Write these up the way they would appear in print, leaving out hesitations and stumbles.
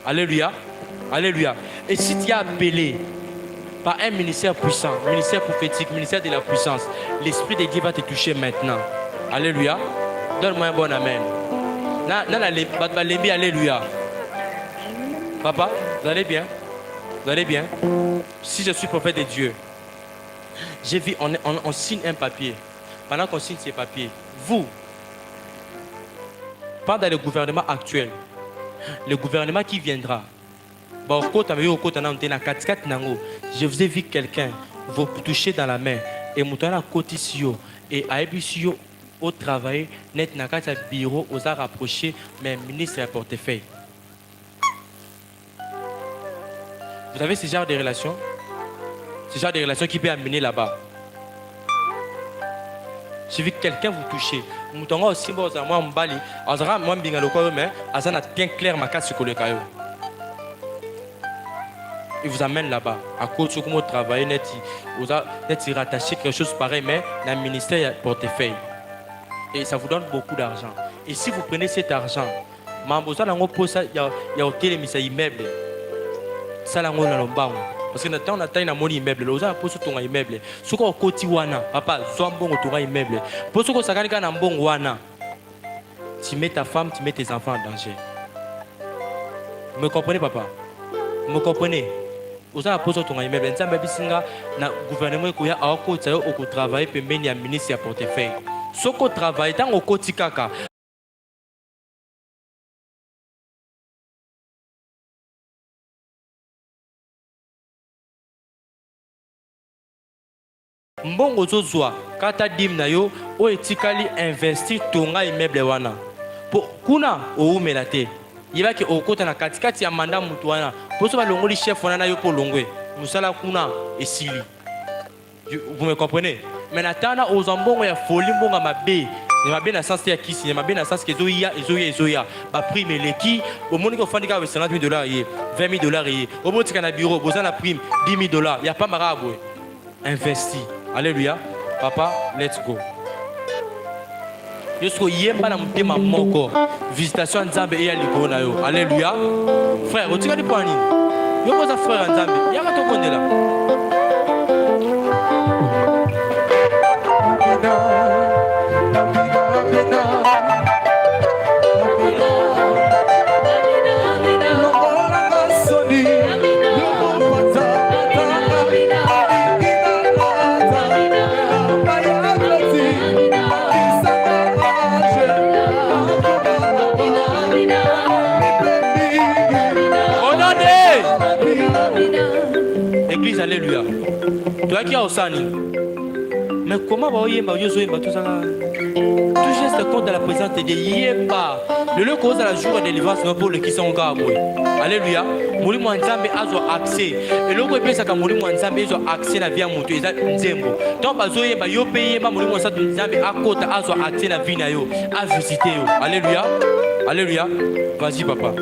Alléluia. Alléluia. Et si tu es appelé par un ministère puissant, ministère prophétique, ministère de la puissance, l'Esprit de Dieu va te toucher maintenant. Alléluia. Donne-moi un bon amen. Alléluia. Papa, vous allez bien? Vous allez bien? Si je suis prophète de Dieu, j'ai vu, on signe un papier. Pendant qu'on signe ces papiers, vous, pas dans le gouvernement actuel, le gouvernement qui viendra, je vous ai vu quelqu'un vous toucher dans la main et monter à côté et à au travail, net na bureau aux a rapproché, mais ministre à portefeuille. Vous avez ce genre de relation? Ce genre de relation qui peut amener là-bas. J'ai vu quelqu'un vous toucher. Moutonga aussi, moi, m'bali. Azara, moi, m'binga le quoi, mais azana bien clair ma casse sur le caillou. Il vous amène là-bas. À cause de comment vous travaillez, vous êtes rattaché quelque chose pareil, mais dans le ministère portefeuille. Et ça vous donne beaucoup d'argent. Et si vous prenez cet argent, il y a un immeuble. Ça, là, on a un parce que on a taille mon immeuble, là, on a posé ton immeuble. Ce qu'on côté wana, papa, soit bon ton immeuble. Pour ce qu'on s'agit d'un bon wana, tu mets ta femme, tu mets tes enfants en danger. Vous me comprenez, papa? Vous me comprenez? Vous avez posé ton immeuble. Nous avons dit que le gouvernement a travaillé pour mener un ministre à portefeuille. Ce qu'on travaille, tant au côté kaka. Mbongo zozwa kata dim na yo o etikali investir tonga immeuble wana po kuna o melate yibaki okota na katikati ya manda mutu wana poso balongoli chef wana na yo po longwe musala kuna esili. Vous me comprenez? Mais natana aux mbongo ya folie mbonga mabe ne mabe na sens ya kisi ne mabe na sens ke ezoya ba prime leki au monde ko fandika avec $50,000 ye $20,000 ye au botika na bureau bozana prime $10,000 ya pas marabwe investi. Alléluia. Papa, let's go. Jusqu'au yemba na mutema moko. Visitation nzambe et aliko na yo. Alléluia. Frère, otika di pani. Yo boza frère nzambe. Yaka to kondela. Église, alléluia. Toi qui as Osani. Mais comment va y avoir tout ça? Tout geste compte dans la présence de Yéba. Le lieu cause à la jour de délivrance pour les qui sont gaboués. Alléluia. Mouli Mwanzambe a accès. Et le lieu pèse à Mouli Mwanzambe a accès à la vie à Moutou. Zembo. Donc, Bazoye, yo payé, Mouli Mwanzambe a côte a accès à la vie à visiter. Alléluia. Alléluia. Vas-y, papa.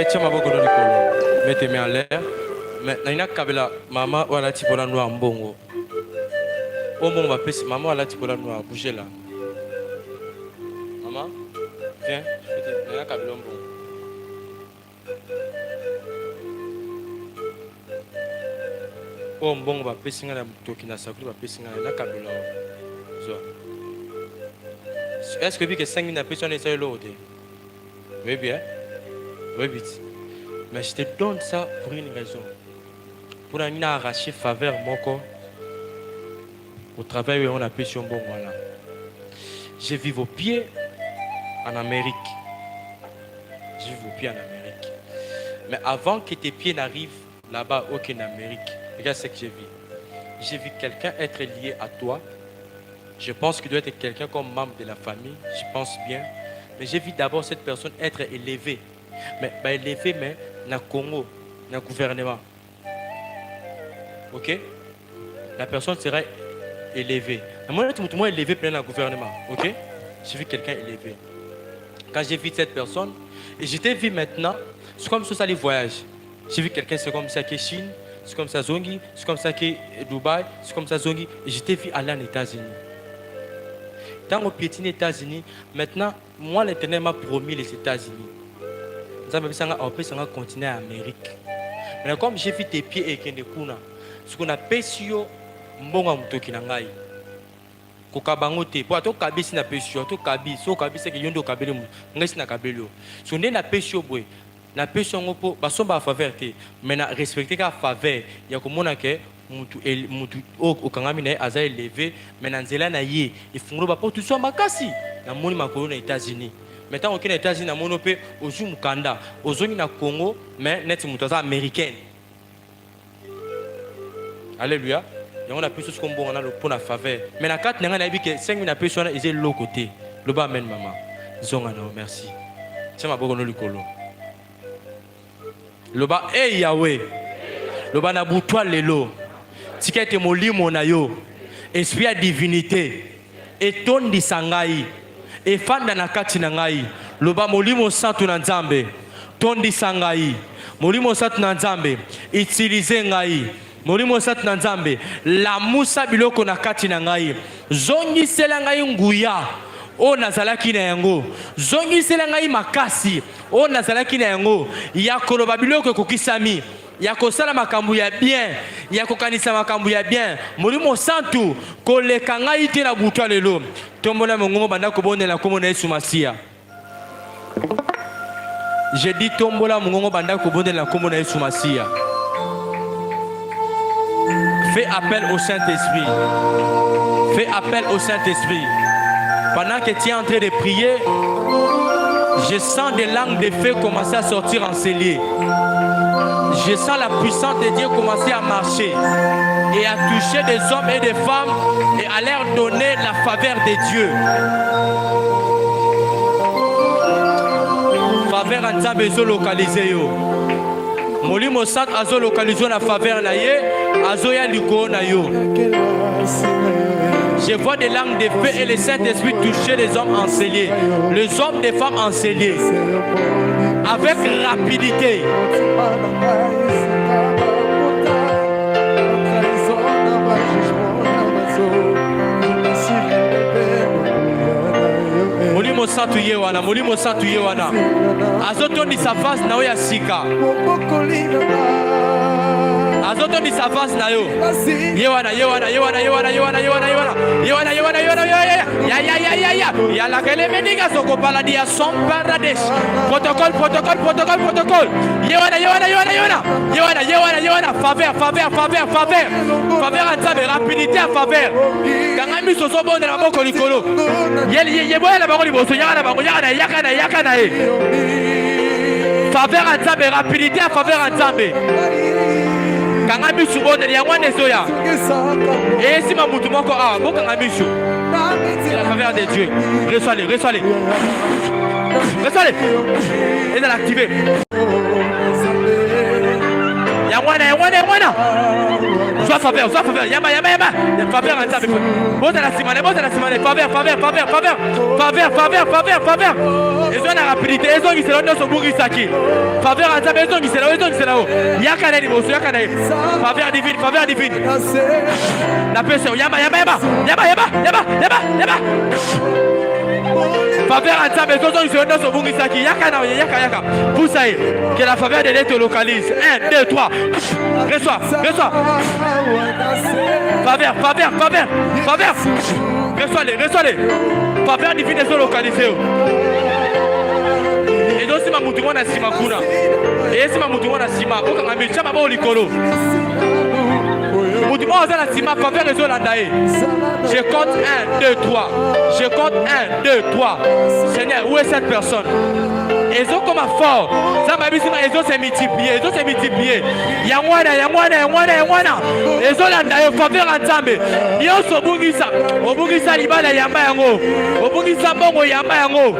tiens ma boque dans le colo. Mettez-moi en l'air. Mais Naina Kabela, maman, ou la tipola noire, mbongo. Oh mon va passer, maman, la tipola noire, bougez là. Maman, viens, Naina Kabela, mbongo. Oh mbongo va passer, la tokina, ça va passer, Naina Kabela. Est-ce que que 5 minutes après, on essaie l'autre? Oui, bien. Oui, vite. Mais je te donne ça pour une raison. Pour arracher faveur mon corps. Au travail où on a pêché sur un bon moment. Je vis vos pieds en Amérique. Je vis vos pieds en Amérique. Mais avant que tes pieds n'arrivent là-bas, en Amérique, regarde ce que j'ai vu. J'ai vu quelqu'un être lié à toi. Je pense qu'il doit être quelqu'un comme membre de la famille. Je pense bien. Mais j'ai vu d'abord cette personne être élevée. Mais élevée, mais dans le Congo, dans le gouvernement. Ok? La personne sera élevée. Moi, je suis élevé plein dans le gouvernement. Ok? J'ai vu quelqu'un élevé. Quand j'ai vu cette personne, et j'étais vu maintenant, c'est comme ça les voyages. J'ai vu quelqu'un, c'est comme ça qui est Chine, c'est comme ça Zongi, c'est comme ça qui est Dubaï, c'est comme ça Zongi. Et j'étais vu aller aux États-Unis. Dans au piétine États-Unis, maintenant, moi, l'Éternel m'a promis les États-Unis. Nous avons continuer à l'Amérique. Mais comme j'ai vu tes pieds et que ce qu'on appelle sur mbonga mutoki na ngai ko kabango te po to kabisi na pesio to kabi so kabisi ke yondo kabele mu ngai sina kabelo so ne na pesio boy na pesio ngopo basomba faveur te mais na respecter ka faveur ya ko mona ke mutu o kangami na aza élevé mais na nzela na ye ifungulo ba porte so makasi na moni makolo na États-Unis maintenant au États-Unis na mono pe ozu mukanda ozongi na Congo mais net mutu aza américaine. Alléluia. Et on a plus ce qu'on a pour la faveur. Mais la carte, on a vu que 5 000 personnes ils sont de l'autre côté. Le bas amen maman. Zongano, merci. C'est ma bonne lucolo. Le bas, hey Yahweh. Le bas n'a boutoir l'élo. Ticket et moli mon ayo. Esprit à divinité. Et ton di sangai. Et fan dans la carte nangai. Le bas moli mon sang tout n'enzambe. Ton di sangai. Moli mon sang tout n'enzambe. Utilisez ngai. Molimo sat na nzambe la musa biloko na kati na ngai zongi sela ngai nguya o nazalaki na yango zongi sela ngai makasi o nazalaki na yango ya koloba biloko kokisami ya kosala makambo ya bien ya kokanisa makambo ya bien molimo santu koleka ngai te na butwa lelo tombola mongongo banda kobondela kombo na Yesu Masia. Je dis tombola mongongo banda kobondela kombo na Yesu Masia. Fais appel au Saint-Esprit. Fais appel au Saint-Esprit. Pendant que tu es en train de prier, je sens des langues de feu commencer à sortir en cellier. Je sens la puissance de Dieu commencer à marcher et à toucher des hommes et des femmes et à leur donner la faveur de Dieu. Faveur en Nzambe zo localisé yo. Molimo sat azo localisé la faveur na ye, azo ya liko na yo. Je vois des langues de feu et le Saint-Esprit toucher les hommes encelés, les hommes et femmes encelés, avec rapidité. Molimo satu yewana, molimo satu yewana. Azoto ni sa face na ya sika. Azoto ni sa face na yo. Yewana, yewana, yewana, yewana, yewana, yewana, yewana. Yewana, yewana, yewana, ya. Ya la kele meniga soko paladia son paradis. Protocole, protocole, protocole, protocole. Yewana, yewana, yewana, yewana. Yewana, yewana, yewana. Faveur, faveur, faveur, faveur. Faveur en Nzambe, rapidité à faveur. Kangami soso bonde na moko likolo. Yeboya la bango liboso, yaka na bango, yaka na e. Faveur en Nzambe, rapidité à faveur en Nzambe. Kangami subonde ya mwana zoya. Et si ma mutu moko ah, bo kangami sou. C'est la faveur de Dieu. Reçois-les, reçois-les. Reçois-les. Et de l'activer. Ya mwana. faveur, yamba, faveur en Zambé. Bota la simane, faveur. Ils ont la rapidité, ils ont qui se l'ont sur Bourisaki. Faveur en Zambé, ils ont qui se l'ont. Yakana di bosso, yakana. Faveur divine. La personne, yamba. Faveur en Zambé, ils ont qui se l'ont sur Bourisaki. Yaka. Poussaï, que la faveur de l'aide te localise. 1, 2, 3. Reçois. Faveur. Reçois-les. Faveur divine est localisé. Et donc, si ma mouton a sima kuna. Et si ma mouton a sima, on a mis chama au licolo. Mouton a la sima, faveur est landae. Je compte 1, 2, 3. Je compte 1, 2, 3. Seigneur, où est cette personne? Ils ont comme un fort. Ça m'a dit ils ont se multiplié. Yamwana. Ils ont la faveur en Zambé. Ils ont sobungisa. Obungisa libala yamba yango. Obungisa bongo yamba yango.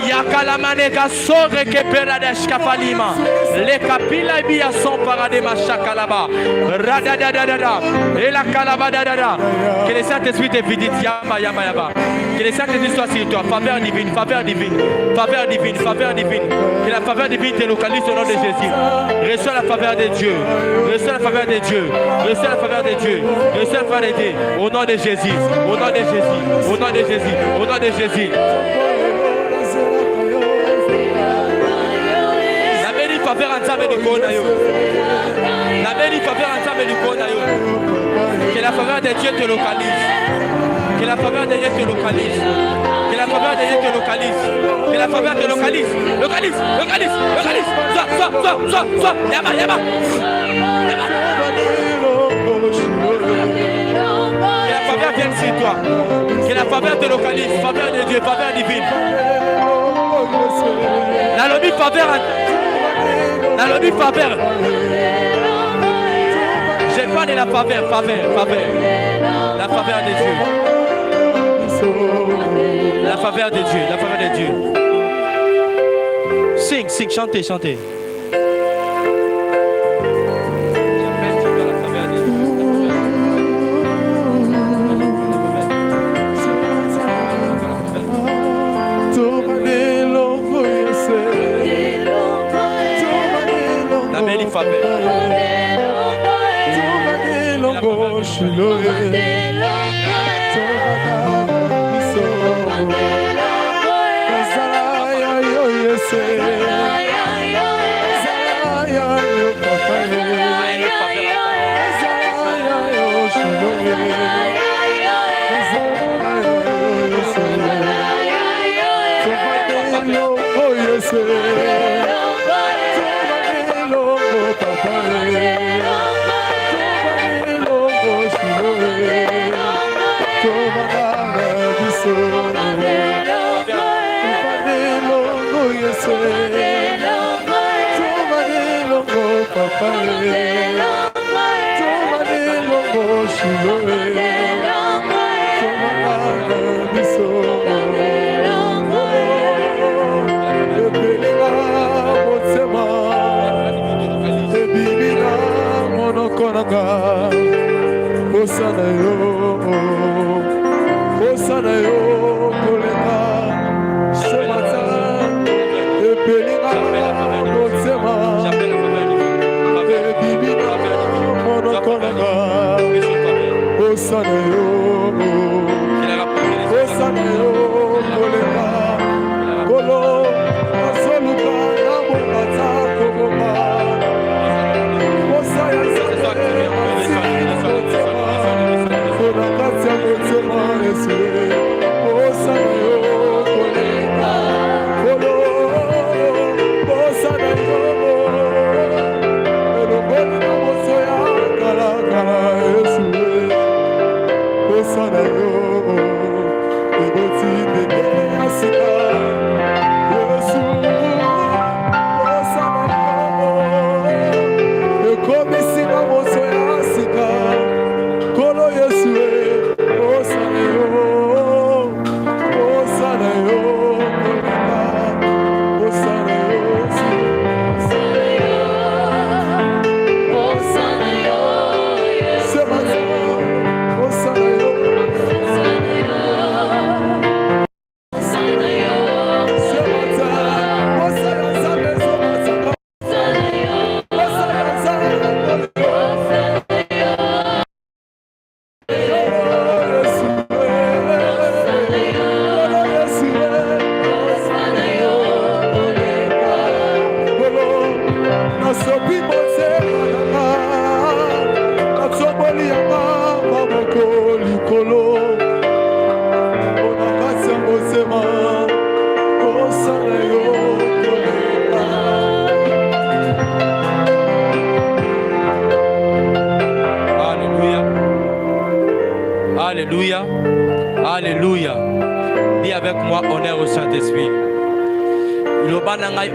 Yakala maneka sore ke perada shkafalima. Les kapila biya son paradema shakalaba. Radadadada. Et la kalaba dadada. Que le Saint-Esprit te visite yamba. Que le Saint-Esprit soit sur toi. Faveur divine. Que la faveur divine te localise au nom de Jésus. Reçois la faveur de Dieu. Au nom de Jésus. La béni faveur en Zambé du Konayo. Que la faveur de Dieu te localise. Que la faveur de Dieu te localise. Localise. Sois. Yama. Que la faveur vienne sur toi. Que la faveur te localise. Faveur de Dieu, faveur divine. La lobby faveur. Je parle de la faveur. La faveur de Dieu. La faveur de Dieu. Sing, chantez. La belle faveur.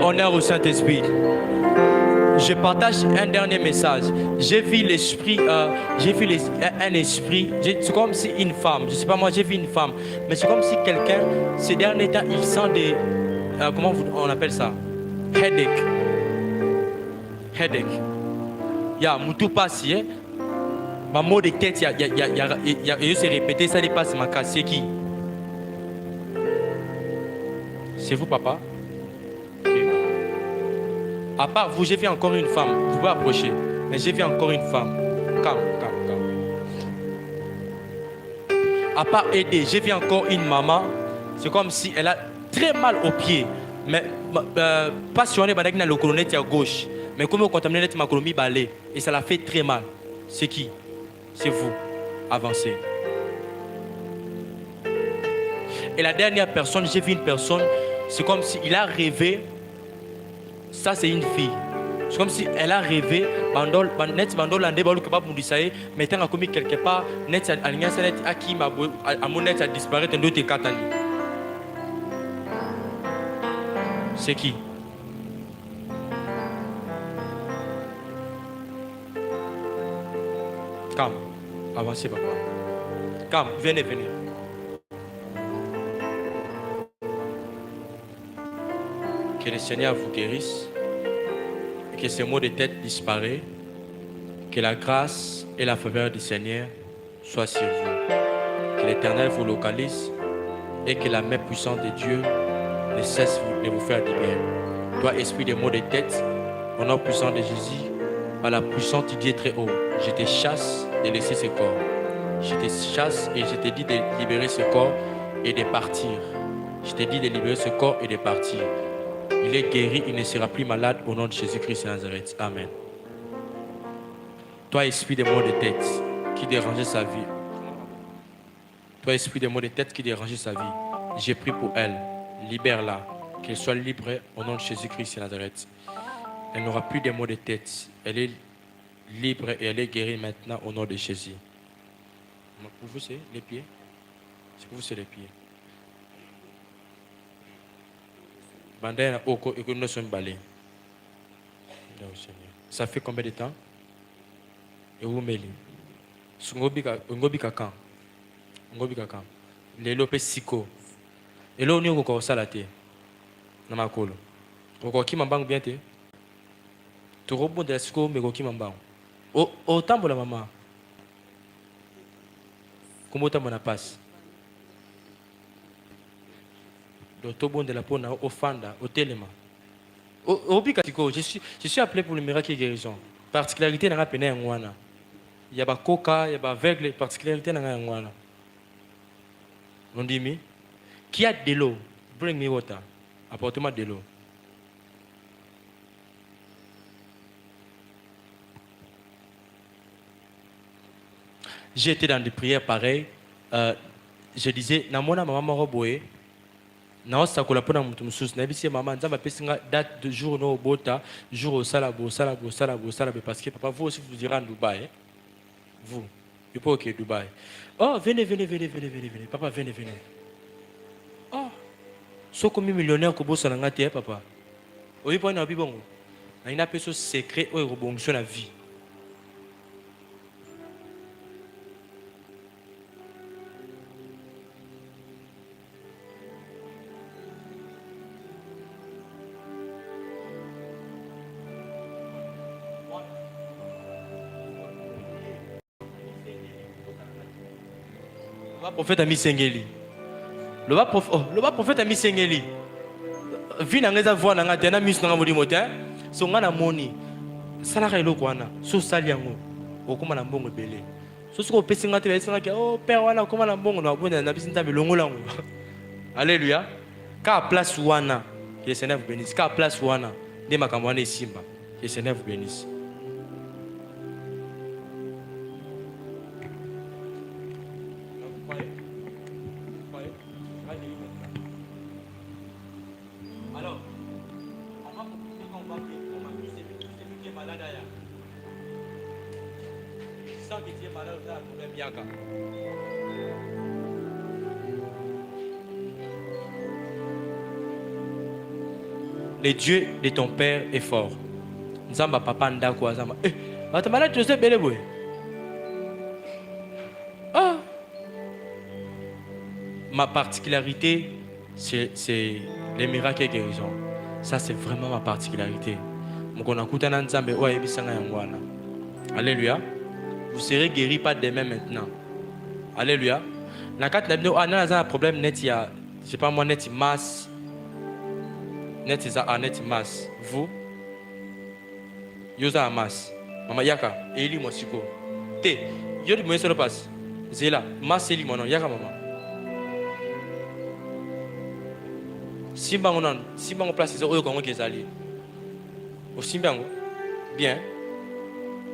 Honneur au Saint-Esprit. Je partage un dernier message. J'ai vu l'esprit, un esprit. C'est comme si une femme, je ne sais pas moi, j'ai vu une femme, mais c'est comme si quelqu'un, ces derniers temps, il sent des, comment on appelle ça? Headache. Il y a Moutou Passi, hein? Ma mot de tête, il s'est répété, ça dépasse ma casse. C'est qui? C'est vous, papa? Okay. À part vous, j'ai vu encore une femme. Vous pouvez approcher. Mais j'ai vu encore une femme. Calme. À part aider, j'ai vu encore une maman. C'est comme si elle a très mal aux pieds. Mais pas si on est dans le colonnet à gauche. Mais comme on contamine ma colonie balai. Et ça l'a fait très mal. C'est qui? C'est vous. Avancez. Et la dernière personne, j'ai vu une personne. C'est comme si il a rêvé. Ça, c'est une fille. C'est comme si elle a rêvé. Bandol l'andé balou kebab moudisaye. Mais tant commis quelque part, net aligné ça net aki ma à mon net a disparu dans d'autres katani. C'est qui? Calme. Avancez, papa. Calme. Venez. Que le Seigneur vous guérisse, que ces maux de tête disparaissent, que la grâce et la faveur du Seigneur soient sur vous, que l'Éternel vous localise et que la main puissante de Dieu ne cesse de vous faire du bien. Toi, esprit de maux de tête, au nom puissant de Jésus, par la puissance du Dieu très haut, je te chasse de laisser ce corps. Je te chasse et je te dis de libérer ce corps et de partir. Je te dis de libérer ce corps et de partir. Il est guéri, il ne sera plus malade au nom de Jésus-Christ de Nazareth. Amen. Toi, esprit de maux de tête qui dérangeait sa vie. Toi, esprit de maux de tête qui dérangeait sa vie. J'ai pris pour elle. Libère-la. Qu'elle soit libre au nom de Jésus-Christ de Nazareth. Elle n'aura plus de maux de tête. Elle est libre et elle est guérie maintenant au nom de Jésus. Pour vous, c'est les pieds. C'est pour vous, c'est les pieds. Ça fait combien de temps? Et où meli? Ngobi kakan. Lelo pe siko. Et là on est encore salate. Na makolo. Oko ki mambangu bien te. Tu rebond de siko mais ko ki mambangu. O tambola mama. Comment tu m'en passe? L'automobile de la peau au fanda, au téléma. Je suis appelé pour le miracle et guérison. Particularité dans la peine en wana. Il y a pas coca, il y a pas aveugle, particularité dans la wana. On dit mi, qui a de l'eau, bring me water. Apporte-moi de l'eau. J'ai été dans des prières pareilles. Je disais, namona maman roboé. Non, ça colle pas dans mon sous. N'habite maman, ça va passer date de jour no bota, jour au salabo, parce que papa vous aussi vous irez en Dubaï. Vous, il faut que Dubaï. Oh, venez. Papa, venez. Oh, so comme millionnaire que bossa n'angate, papa. Oui, pour un bon. Il y a une personne secret où il rebondit sur la vie. Le prophète a mis Sengeli. Le prophète a mis Sengeli. Vina ngeza voix na ngata na mis na ngodi motin. So ngana moni. Sala ka ilo kwana. So sali yango. Okuma na mbongo belé. So siko pesi ngata be singa ke oh père wana okuma na mbongo na bonda na bisinta bilongo lango. Alléluia. Ka place wana. Que le Seigneur vous bénisse. Ka place wana. De makambo wana simba. Que le Seigneur vous bénisse. le Dieu de ton père est fort. Nzamba papa ndako azamba. Eh, malade Joseph Beleboy. Ah. Ma particularité, c'est les miracles et guérisons. Ça, c'est vraiment ma particularité. Alléluia. Vous serez guéris pas demain maintenant. Alléluia. Dans un problème net, il y a, je sais pas moi, net masse. Net masse. Vous, yosa masse. Maman yaka, eli mo siko. Te, yodi mo yesero passe. Zela, masse eli mo non yaka maman. Simbango non, simbango place c'est oyo kongo kezali. Au simbango, bien.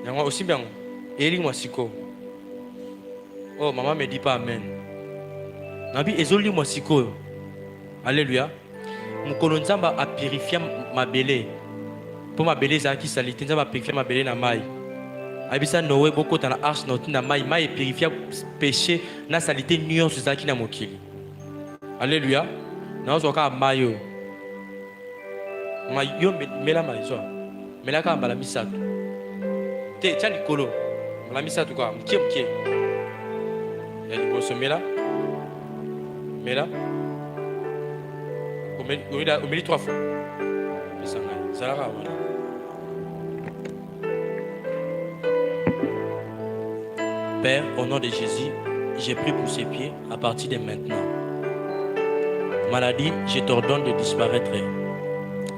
Yango au simbango, eli mo siko. Oh, maman me dit pas amen. Nabi ezoli mo siko. Alléluia. Mukolo nzamba a purifié ma belé. Pour ma belé zaki salite nzamba a purifié ma belé na mai. Abisa Noé boko ta na arche noti na mai mai purifié péché na salité nuance zaki na mokili. Alléluia. Na zo ka mayo. Mayo mela maizo. Mela ka mbala misato. Te tchani kolo. Mbala misato kwa mkie. Ya liboso mela. Mela. Au milieu 3 fois. Père, au nom de Jésus, j'ai pris pour ses pieds à partir de maintenant. Maladie, je t'ordonne de disparaître.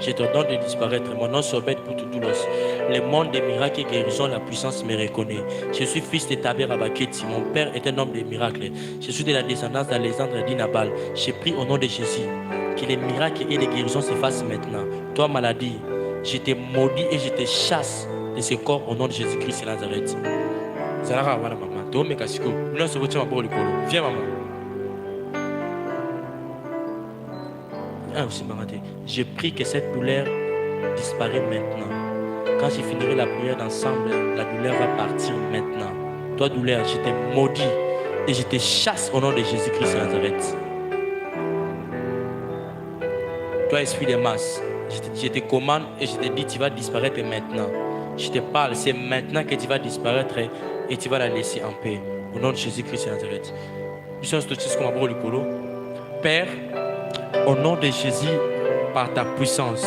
Je t'ordonne de disparaître. Mon nom s'obède pour tout l'os. Le monde des miracles et guérisons, la puissance me reconnaît. Je suis fils de Taber Abaketi. Mon père est un homme de miracles. Je suis de la descendance d'Alexandre d'Inabal. J'ai pris au nom de Jésus que les miracles et les guérisons se fassent maintenant. Toi, maladie, je te maudis et je te chasse de ce corps au nom de Jésus-Christ de Nazareth. Viens, maman. Je prie que cette douleur disparaisse maintenant. Quand je finirai la prière d'ensemble, la douleur va partir maintenant. Toi, douleur, je te maudis et je te chasse au nom de Jésus-Christ de Nazareth. Toi, esprit de masse, je te commande et je te dis, tu vas disparaître maintenant. Je te parle, c'est maintenant que tu vas disparaître et tu vas la laisser en paix. Au nom de Jésus-Christ de Nazareth. Père, au nom de Jésus, par ta puissance,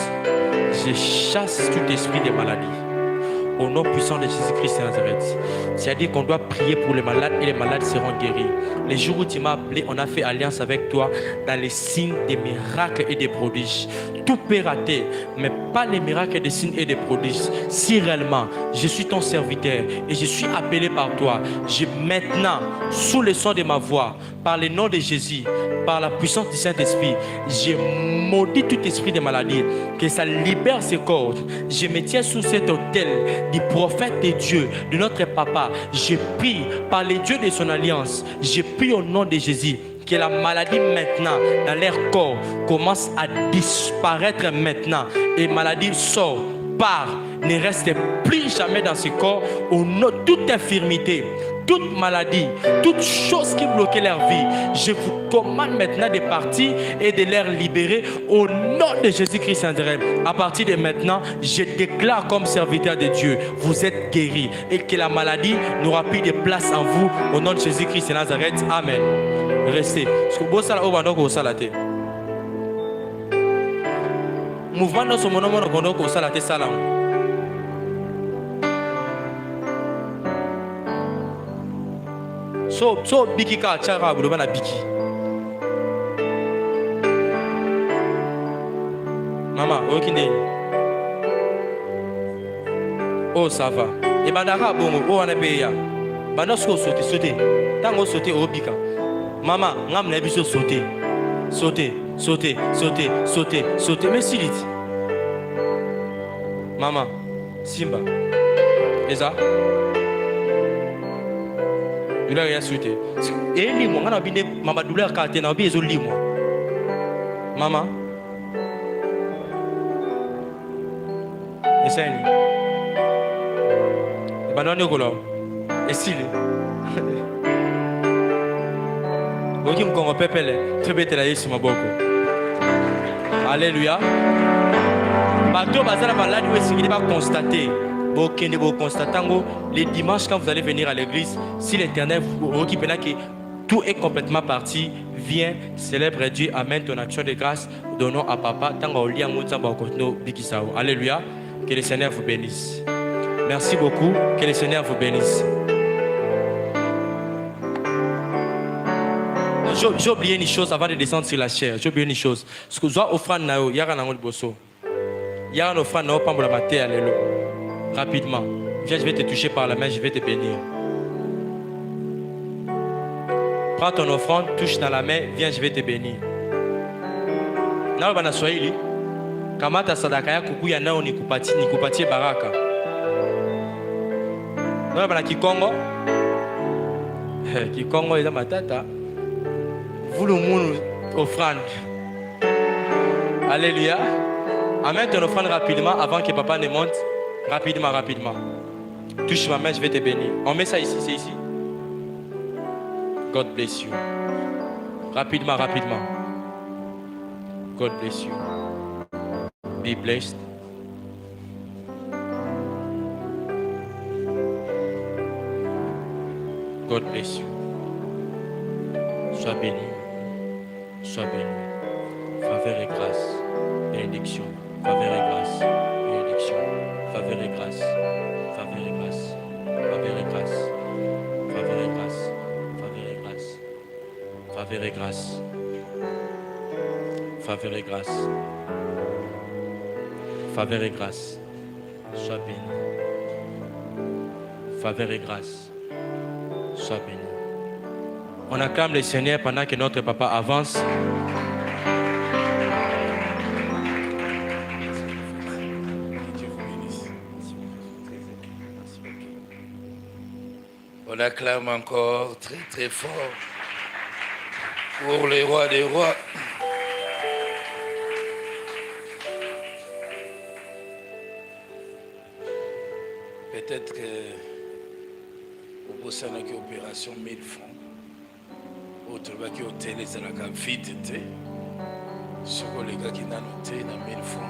je chasse tout esprit de maladie. Au nom puissant de Jésus-Christ de Nazareth. C'est-à-dire qu'on doit prier pour les malades et les malades seront guéris. Les jours où tu m'as appelé, on a fait alliance avec toi dans les signes des miracles et des prodiges. Tout peut rater, mais pas les miracles, des signes et des prodiges. Si réellement, je suis ton serviteur et je suis appelé par toi, je maintenant, sous le son de ma voix, par le nom de Jésus, par la puissance du Saint-Esprit, je maudis tout esprit de maladie, que ça libère ses corps. Je me tiens sous cet autel du prophète de Dieu, de notre papa. Je prie par les dieux de son alliance. Je prie au nom de Jésus que la maladie maintenant dans leur corps commence à disparaître maintenant. Et maladie sort, part, ne reste plus jamais dans ce corps. Au nom de toute infirmité, toute maladie, toute chose qui bloquait leur vie, je vous commande maintenant de partir et de les libérer au nom de Jésus-Christ. À partir de maintenant, je déclare comme serviteur de Dieu, vous êtes guéris et que la maladie n'aura plus de place en vous au nom de Jésus-Christ de Nazareth. Amen. Restez. Mouvement dans ce moment, on a salam. So biki ka chara bulo bana biki. Maman, okinde. Oh ça va. Et bandaka bongo, oh on a payé. Banda sko sauter. Tango sauter au bika. Maman, ngam na biso sauter. Sauter. Mais silit. Maman, Simba. Et ça? Il a rien sauté. Et lui, moi, on a bien maman douleur quand on a bien isolé moi. Maman. Et ça lui. Et ben non ne golo. Et si lui. Oki mkongo pepele. Très bien la Yesu maboko. Alléluia. Bateau bazala malade où est-ce qu'il va constater. Les dimanches quand vous allez venir à l'église, si l'Éternel vous occupe que tout est complètement parti, viens, célèbre Dieu, amène ton action de grâce, donnons à papa. Alléluia. Que le Seigneur vous bénisse. Merci beaucoup. Que le Seigneur vous bénisse. J'ai oublié une chose avant de descendre sur la chair. J'ai oublié une chose. Ce que je dois offrir, il y a un bosso. Il y a un offrande, rapidement. Viens, je vais te toucher par la main, je vais te bénir. Prends ton offrande, touche dans la main, viens, je vais te bénir. Na Swahili, kamata sadaka yako kuya nao nikupatie baraka. Na bana Kikongo, Kikongo eza matata. Vous le monde offrande. Alléluia. Amène ton offrande rapidement avant que papa ne monte. Rapidement, rapidement. Touche ma main, je vais te bénir. On met ça ici, c'est ici. God bless you. Rapidement, rapidement. God bless you. Be blessed. God bless you. Sois béni. Sois béni. Faveur et grâce. Bénédiction. Faveur et grâce. Bénédiction. Faveur et grâce. Faveur et grâce. Faveur et grâce. Faveur et grâce. Faveur et grâce. Faveur et grâce. Faveur et grâce. Faveur et grâce. Sois béni. Faveur et grâce. Sois béni. On acclame le Seigneur pendant que notre papa avance. On acclame encore très très fort pour les rois des rois. Peut-être que vous avez une opération 1000 francs. Autre qui a hôtel, les a vite été. Ce que les gars qui n'ont noté, 1000 francs.